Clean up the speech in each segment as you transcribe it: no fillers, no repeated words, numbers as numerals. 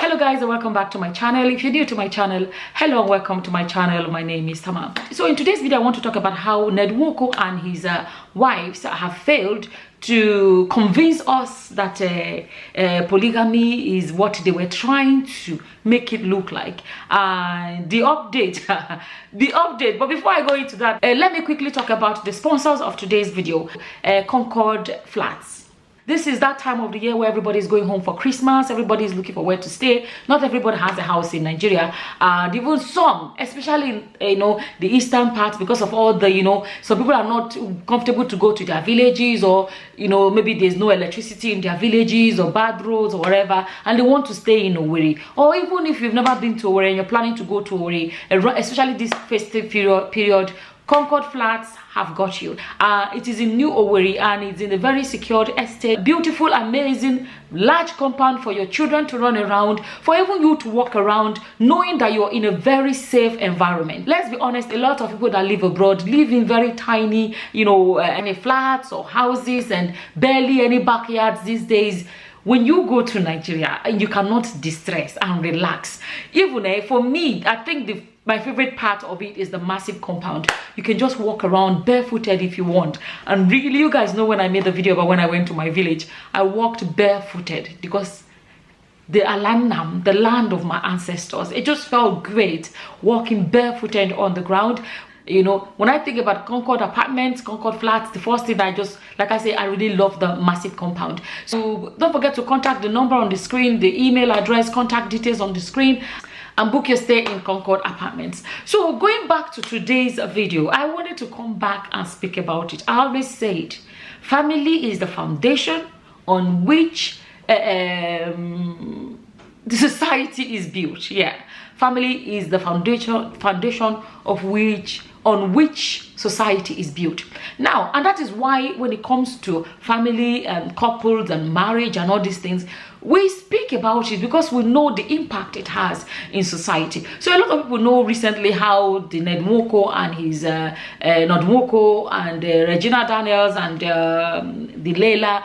Hello guys, and welcome back to my channel. If you're new to my channel, hello and welcome to my channel. My name is Tama. So in today's video I want to talk about how Nwoko and his wives have failed to convince us that polygamy is what they were trying to make it look like. The update but before I go into that, let me quickly talk about the sponsors of today's video, Concord Flats. This is that time of the year where everybody is going home for Christmas. Everybody is looking for where to stay. Not everybody has a house in Nigeria. Even some, especially in the eastern part, because of all the some people are not comfortable to go to their villages, or maybe there's no electricity in their villages, or bad roads or whatever, and they want to stay in Owerri. Or even if you've never been to Owerri and you're planning to go to Owerri, especially this festive period, Concord Flats have got you. It is in New Owerri and it's in a very secured estate. Beautiful, amazing, large compound for your children to run around, for even you to walk around, knowing that you're in a very safe environment. Let's be honest, a lot of people that live abroad live in very tiny, any flats or houses and barely any backyards these days. When you go to Nigeria, you cannot distress and relax. Even for me, I think my favorite part of it is the massive compound. You can just walk around barefooted if you want. And really, you guys know when I made the video about when I went to my village, I walked barefooted because the Alanam, the land of my ancestors, it just felt great walking barefooted on the ground. When I think about Concord apartments, Concord Flats, the first thing like I say, I really love the massive compound. So don't forget to contact the number on the screen, the email address, contact details on the screen, and book your stay in Concord Apartments. So going back to today's video, I wanted to come back and speak about it. I always said, family is the foundation on which the society is built. Yeah, family is the foundation on which society is built. Now, and that is why when it comes to family and couples and marriage and all these things, we speak about it because we know the impact it has in society. So a lot of people know recently how the Nwoko and his Nwoko and Regina Daniels and the Layla,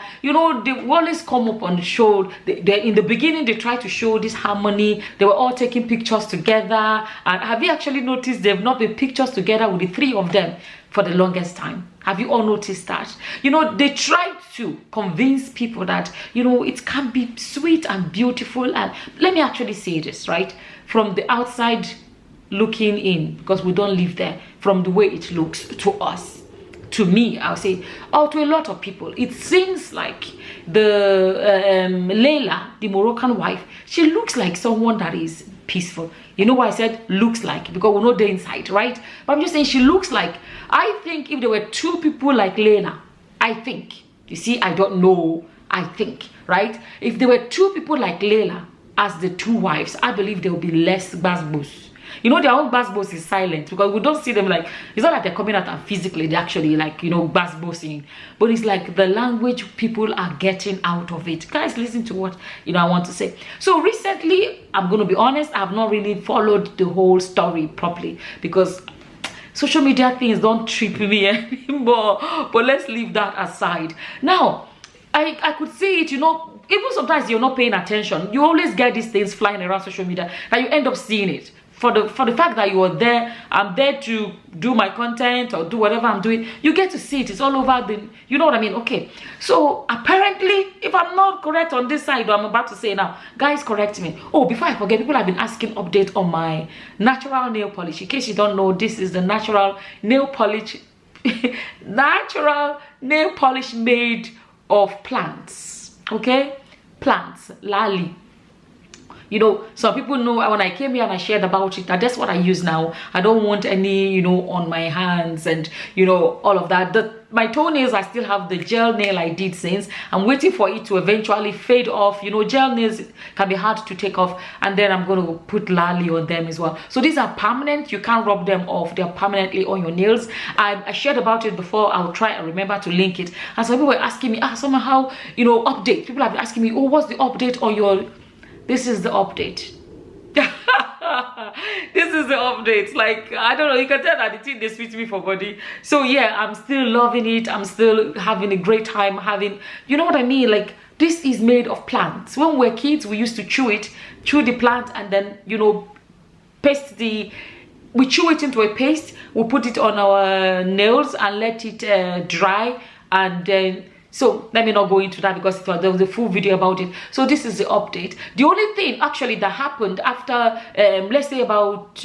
they always come up on the show. In the beginning, they try to show this harmony. They were all taking pictures together. And have you actually noticed they've not been pictures together with the three of them for the longest time? Have you all noticed that? They try to convince people that, it can be sweet and beautiful. And let me actually say this, right? From the outside looking in, because we don't live there, from the way it looks to us, to me, I'll say, or to a lot of people, it seems like the Layla, the Moroccan wife, she looks like someone that is peaceful. You know why I said looks like? Because we know the inside, right? But I'm just saying she looks like, I think if there were two people like Layla, I think, you see, I don't know, I think, right? If there were two people like Layla as the two wives, I believe there will be less basbos. Their own basbos is silent because we don't see them like, it's not like they're coming out and physically, they're actually like, basbosing. But it's like the language people are getting out of it. Guys, listen to what, I want to say. So recently, I'm going to be honest, I've not really followed the whole story properly because social media things don't trip me anymore. But let's leave that aside. Now, I could see it, even sometimes you're not paying attention. You always get these things flying around social media and you end up seeing it. For the fact that you are there, I'm there to do my content or do whatever I'm doing, you get to see it. It's all over the, you know what I mean? Okay. So apparently, if I'm not correct on this side, what I'm about to say now, guys, correct me. Oh, before I forget, people have been asking update on my natural nail polish. In case you don't know, this is the natural nail polish, natural nail polish made of plants. Okay, plants, lali. Some people know when I came here and I shared about it, that's what I use now. I don't want any, on my hands and, all of that. My toenails, I still have the gel nail I did since. I'm waiting for it to eventually fade off. Gel nails can be hard to take off. And then I'm going to put lali on them as well. So these are permanent. You can't rub them off. They're permanently on your nails. I shared about it before. I'll try and remember to link it. And some people were asking me, somehow, update. People have been asking me, oh, what's the update on your... This is the update. This is the update. Like, I don't know, you can tell that the thing they sweet me for body. So yeah, I'm still loving it. I'm still having a great time having, you know what I mean, like This is made of plants. When we were kids, we used to chew the plant, and then, you know, we chew it into a paste. We put it on our nails and let it dry, and then, so let me not go into that because there was a full video about it. So this is the update. The only thing actually that happened after, let's say about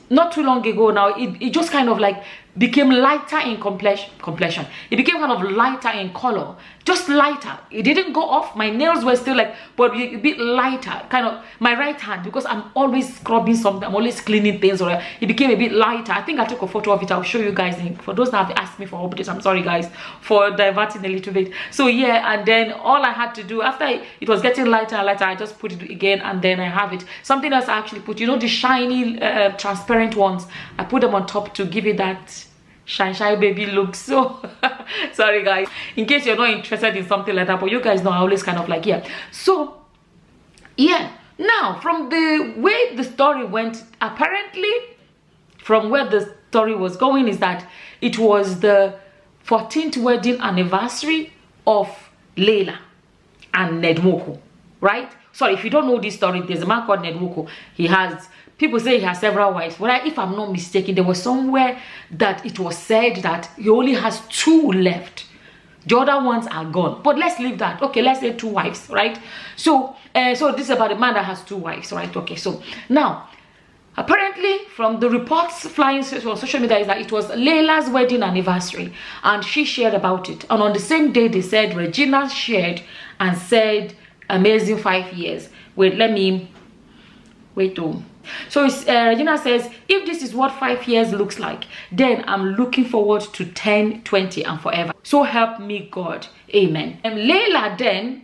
not too long ago now, it just kind of like became lighter in complexion. It became kind of lighter in color, just lighter. It didn't go off. My nails were still like, but a bit lighter, kind of. My right hand, because I'm always scrubbing something, I'm always cleaning things, or it became a bit lighter. I think I took a photo of it. I'll show you guys. For those that have asked me for updates, I'm sorry guys for diverting a little bit. So yeah, and then all I had to do after it was getting lighter and lighter, I just put it again, and then I have it. Something else I actually put, you know, the shiny transparent ones, I put them on top to give it that shine baby look. So sorry guys, in case you're not interested in something like that, but you guys know I always kind of like, yeah. So yeah, now from the way the story went, apparently from where the story was going is that it was the 14th wedding anniversary of Layla and Nwoko, right? Sorry, if you don't know this story, there's a man called Nwoko. People say he has several wives. But if I'm not mistaken, there was somewhere that it was said that he only has 2 left. The other ones are gone. But let's leave that. Okay, let's say 2 wives, right? So, so this is about a man that has 2 wives, right? Okay, so now, apparently from the reports flying on social media is that it was Layla's wedding anniversary, and she shared about it. And on the same day, they said Regina shared and said, amazing 5 years. Wait, so Regina says, if this is what 5 years looks like, then I'm looking forward to 10, 20 and forever. So help me God. Amen. And Layla then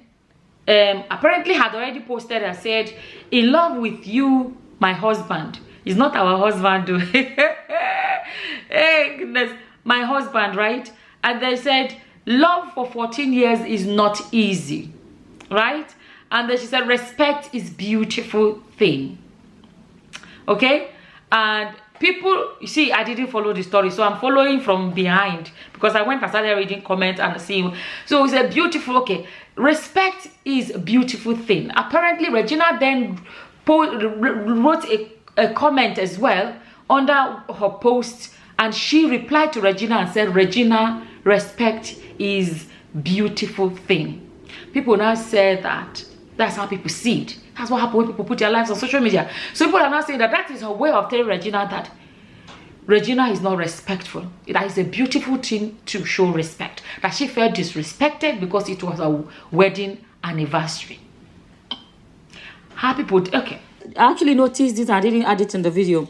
apparently had already posted and said, in love with you, my husband. He's not our husband though. Hey goodness, my husband, right? And they said, love for 14 years is not easy, right? And then she said, respect is beautiful thing. Okay, and people, you see, I didn't follow the story, so I'm following from behind because I went and started reading comments and seeing. So it's a beautiful, okay, respect is a beautiful thing. Apparently Regina then wrote a comment as well under her post, and she replied to Regina and said, Regina, respect is beautiful thing. People now say that that's how people see it. That's what happens when people put their lives on social media. So people are now saying that that is her way of telling Regina that Regina is not respectful. That is a beautiful thing to show respect. That she felt disrespected because it was a wedding anniversary. How people, okay. I actually noticed this, I didn't add it in the video.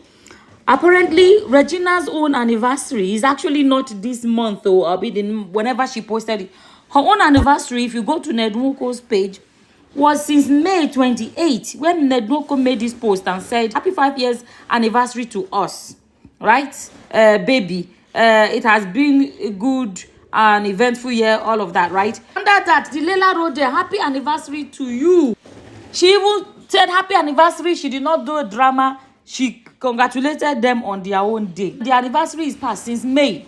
Apparently, Regina's own anniversary is actually not this month, or whenever she posted it. Her own anniversary, if you go to Nwoko's page, was since May 28 when Nwoko made this post and said, happy 5 years anniversary to us, right? Baby, it has been a good and eventful year, all of that, right? Under that, the Layla wrote there, happy anniversary to you. She even said happy anniversary. She did not do a drama. She congratulated them on their own day. The anniversary is past since May.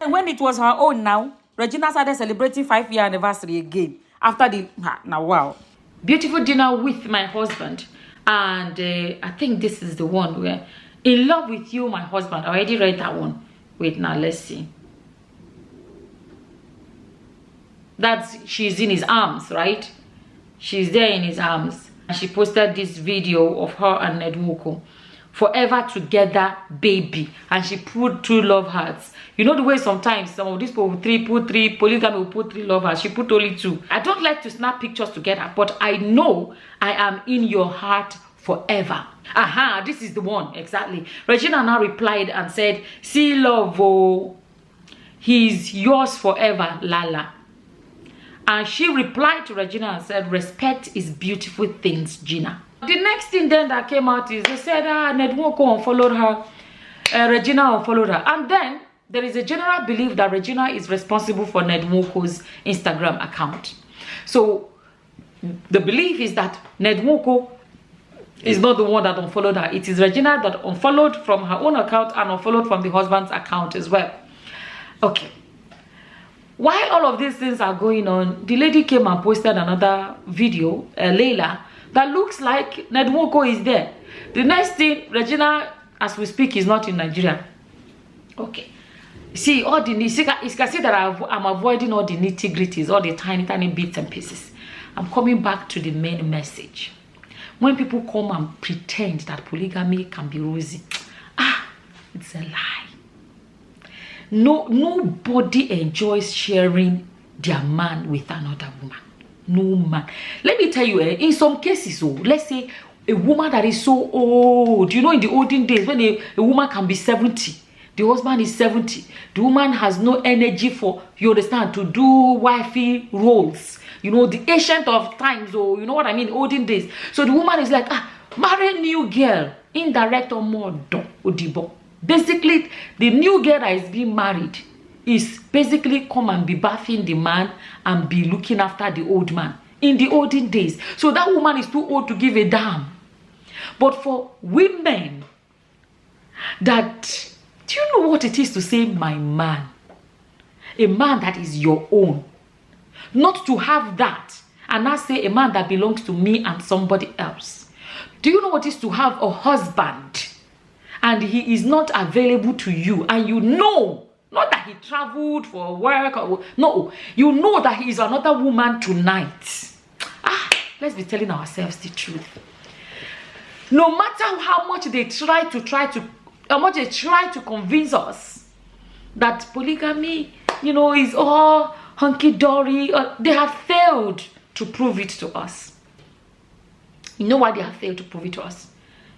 And when it was her own now, Regina started celebrating 5-year anniversary again. After the, now wow. Beautiful dinner with my husband. And I think this is the one where, in love with you, my husband. I already read that one. Wait, now let's see. She's in his arms, right? She's there in his arms. And she posted this video of her and Nwoko. Forever together, baby. And she put 2 love hearts. You know the way sometimes some of these people put 3, polygamy will put 3 love hearts. She put only 2. I don't like to snap pictures together, but I know I am in your heart forever. Aha, this is the one, exactly. Regina now replied and said, see love, oh, he's yours forever, Lala. And she replied to Regina and said, respect is beautiful things, Gina. The next thing then that came out is they said, Nwoko unfollowed her, Regina unfollowed her. And then there is a general belief that Regina is responsible for Nwoko's Instagram account. So the belief is that Nwoko is not the one that unfollowed her. It is Regina that unfollowed from her own account and unfollowed from the husband's account as well. Okay. while all of these things are going on, the lady came and posted another video, Layla, that looks like Nwoko is there. The next thing, Regina, as we speak, is not in Nigeria. Okay. See, all the you can see that I'm avoiding all the nitty-gritties, all the tiny bits and pieces. I'm coming back to the main message. When people come and pretend that polygamy can be rosy, it's a lie. Nobody enjoys sharing their man with another woman. No man. Let me tell you, in some cases, let's say a woman that is so old, you know, in the olden days when a woman can be 70, the husband is 70, the woman has no energy for, you understand, to do wifey roles. You know, the ancient of times, or you know what I mean, olden days. So the woman is like, marry a new girl, indirect or more, odibo. Basically, the new girl that is being married is basically come and be bathing the man and be looking after the old man in the olden days. So that woman is too old to give a damn. But for women, that, do you know what it is to say my man? A man that is your own. Not to have that and not say a man that belongs to me and somebody else. Do you know what it is to have a husband and he is not available to you, and you know, not that he traveled for work, or no, you know that he is another woman tonight. Let's be telling ourselves the truth. No matter how much they try to convince us that polygamy, you know, is all hunky-dory, they have failed to prove it to us. You know why they have failed to prove it to us?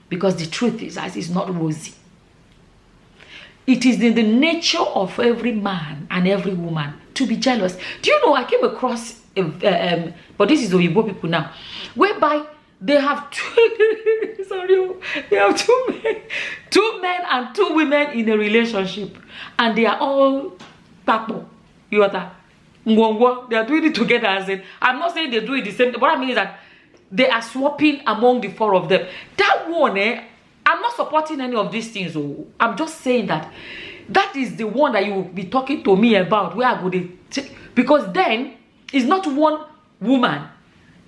Because the truth is that it's not rosy. It is in the nature of every man and every woman to be jealous. Do you know, I came across, but this is Oyibo people now, whereby they have they have two men and two women in a relationship, and they are all papo. You are they are doing it together. As in, I'm not saying they do it the same. What I mean is that they are swapping among the four of them. That one, I'm not supporting any of these things. I'm just saying that that is the one that you will be talking to me about. Where I go to, because then it's not one woman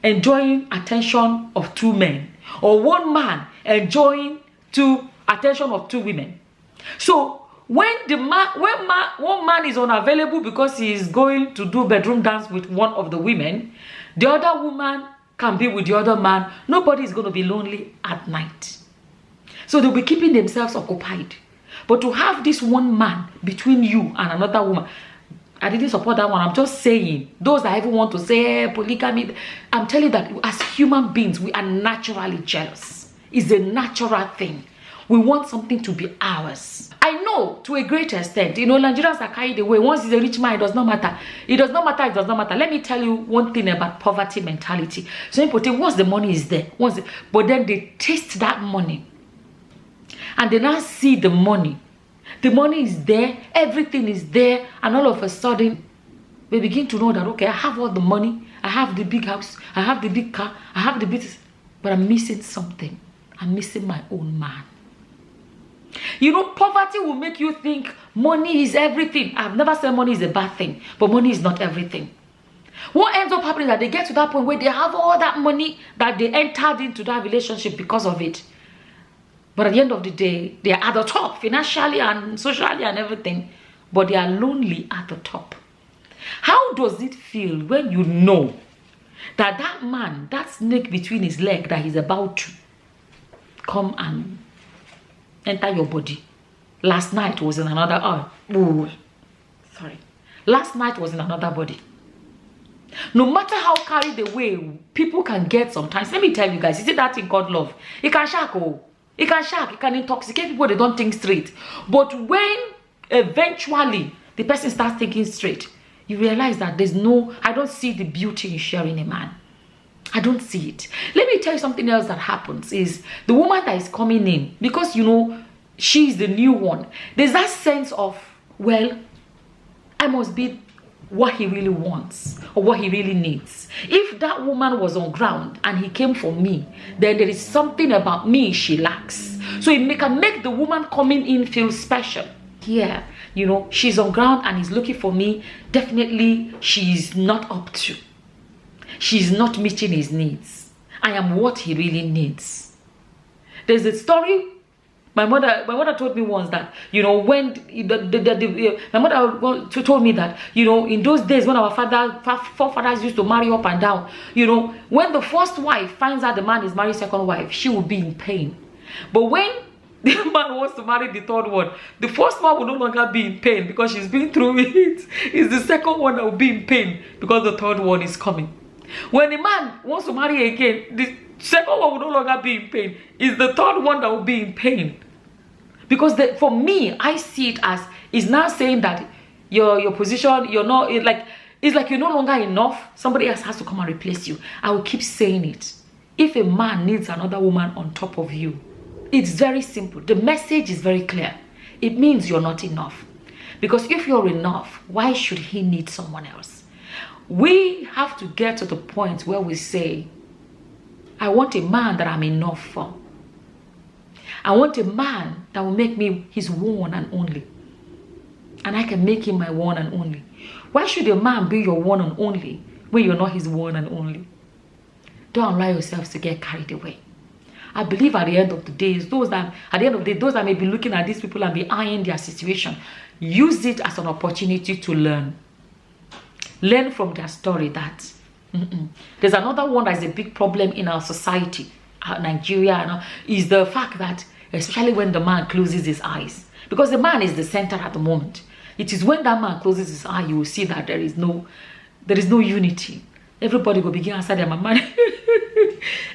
enjoying attention of two men, or one man enjoying attention of two women. So when one man is unavailable because he is going to do bedroom dance with one of the women, the other woman can be with the other man. Nobody is going to be lonely at night. So they'll be keeping themselves occupied. But to have this one man between you and another woman, I didn't support that one. I'm just saying, those that even want to say polygamy, I'm telling you that as human beings, we are naturally jealous. It's a natural thing. We want something to be ours. I know to a great extent, you know, Nigerians are carried away. Once he's a rich man, it does not matter. It does not matter, it does not matter. Let me tell you one thing about poverty mentality. So important, once the money is there, but then they taste that money. And they now see the money. The money is there, everything is there, and all of a sudden, they begin to know that, okay, I have all the money, I have the big house, I have the big car, I have the business, but I'm missing something. I'm missing my own man. You know, poverty will make you think money is everything. I've never said money is a bad thing, but money is not everything. What ends up happening is that they get to that point where they have all that money that they entered into that relationship because of it. But at the end of the day, they are at the top financially and socially and everything, but they are lonely at the top. How does it feel when you know that that man, that snake between his leg that he's about to come and enter your body, last night was in another, last night was in another body. No matter how carried away people can get sometimes, let me tell you guys, you see that thing called love, it can shock, it can intoxicate people, they don't think straight. But when eventually the person starts thinking straight, you realize that I don't see the beauty in sharing a man. I don't see it. Let me tell you something else that happens is the woman that is coming in, because you know she's the new one, there's that sense of, well, I must be what he really wants or what he really needs. If that woman was on ground and he came for me, then there is something about me she lacks. So it can make the woman coming in feel special. here, you know, she's on ground and is looking for me, definitely she's not up to. She's not meeting his needs. I am what he really needs. There's a story my mother told me once that, you know, when my mother told me that, you know, in those days when our forefathers used to marry up and down, you know, when the first wife finds out the man is married second wife, she will be in pain. But when the man wants to marry the third one, the first one will no longer be in pain because she's been through it. It's the second one that will be in pain because the third one is coming. When the man wants to marry again, the second one will no longer be in pain. It's the third one that will be in pain. Because for me, I see it as, it's now saying that your position, you're not, it's like you're no longer enough. Somebody else has to come and replace you. I will keep saying it. If a man needs another woman on top of you, it's very simple. The message is very clear. It means you're not enough. Because if you're enough, why should he need someone else? We have to get to the point where we say, I want a man that I'm enough for. I want a man that will make me his one and only. And I can make him my one and only. Why should a man be your one and only when you're not his one and only? Don't allow yourselves to get carried away. I believe at the end of the day, those that may be looking at these people and be eyeing their situation, use it as an opportunity to learn. Learn from their story that there's another one that is a big problem in our society, Nigeria, is the fact that, especially when the man closes his eyes, because the man is the center at the moment. It is when that man closes his eye, you will see that there is no unity. Everybody will begin answer their mama.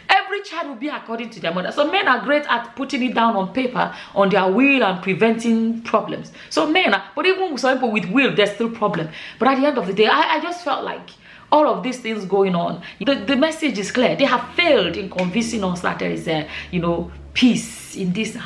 Every child will be according to their mother. So men are great at putting it down on paper, on their will, and preventing problems. So men are, but even some people with will, there's still problem. But at the end of the day, I just felt like all of these things going on, the message is clear. They have failed in convincing us that there is a, you know, peace in this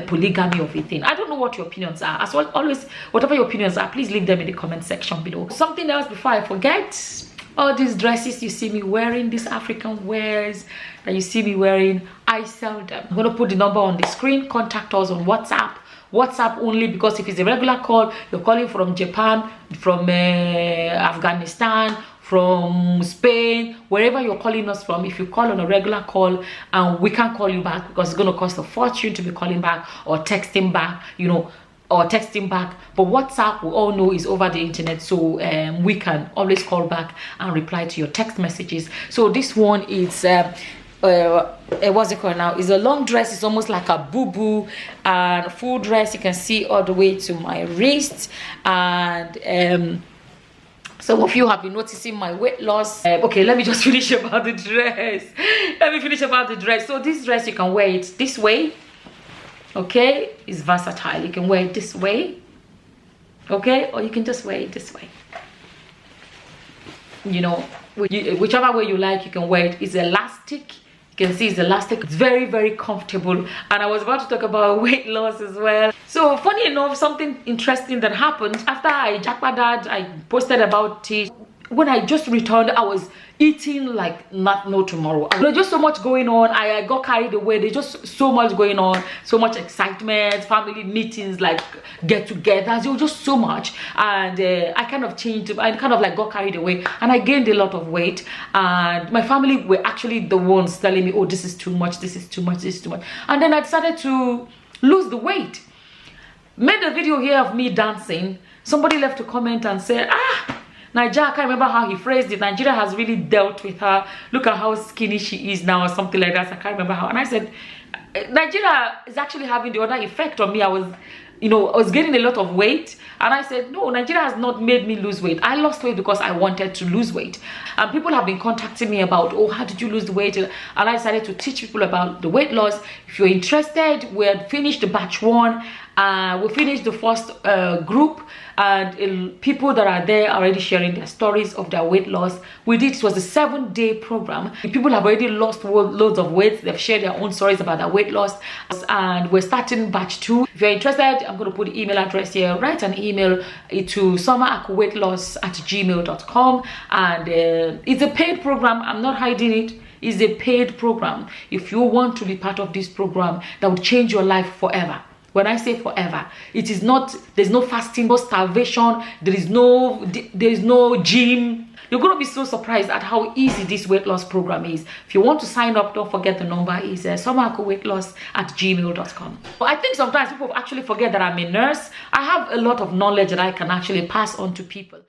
polygamy of a thing. I don't know what your opinions are. As well, always, whatever your opinions are, please leave them in the comment section below. Something else before I forget, all these dresses you see me wearing, these African wears that you see me wearing, I sell them. I'm going to put the number on the screen. Contact us on WhatsApp only, because if it's a regular call, you're calling from Japan, from Afghanistan, from Spain, wherever you're calling us from, if you call on a regular call and we can't call you back because it's going to cost a fortune to be calling back or texting back, you know, or texting back. But WhatsApp, we all know, is over the internet, so we can always call back and reply to your text messages. So this one is what's it called now? It's a long dress. It's almost like a boo-boo, and full dress. You can see all the way to my wrist. And some of you have been noticing my weight loss. Okay, let me just finish about the dress. So this dress, you can wear it this way. Okay, it's versatile. You can wear it this way. Okay, or you can just wear it this way. You know, whichever way you like, you can wear it. It's elastic. You can see it's elastic. It's very, very comfortable. And I was about to talk about weight loss as well. So funny enough, something interesting that happened after I jackpadad, I posted about it. When I just returned, I was eating like no tomorrow. There's just so much going on. I got carried away. There's just so much going on, so much excitement, family meetings, like get-togethers. There was just so much, and I kind of changed. I kind of like got carried away, and I gained a lot of weight. And my family were actually the ones telling me, "Oh, this is too much. This is too much. This is too much." And then I decided to lose the weight. Made a video here of me dancing. Somebody left a comment and said, Nigeria, I can't remember how he phrased it. Nigeria has really dealt with her. Look at how skinny she is now, or something like that. I can't remember how. And I said, Nigeria is actually having the other effect on me. I was getting a lot of weight. And I said, no, Nigeria has not made me lose weight. I lost weight because I wanted to lose weight. And people have been contacting me about, oh, how did you lose the weight? And I decided to teach people about the weight loss. If you're interested, we had finished the batch 1. We finished the first group, and people that are there are already sharing their stories of their weight loss. It was a 7-day program. People have already lost loads of weight. They've shared their own stories about their weight loss, and we're starting batch 2. If you're interested, I'm going to put the email address here. Write an email to summer@weightloss@gmail.com, and it's a paid program. I'm not hiding it. It's a paid program. If you want to be part of this program that will change your life forever, When I say forever, it is not, there's no fasting, no starvation, there is no gym. You're going to be so surprised at how easy this weight loss program is. If you want to sign up, don't forget the number is somacoweightloss@gmail.com. I think sometimes people actually forget that I'm a nurse. I have a lot of knowledge that I can actually pass on to people.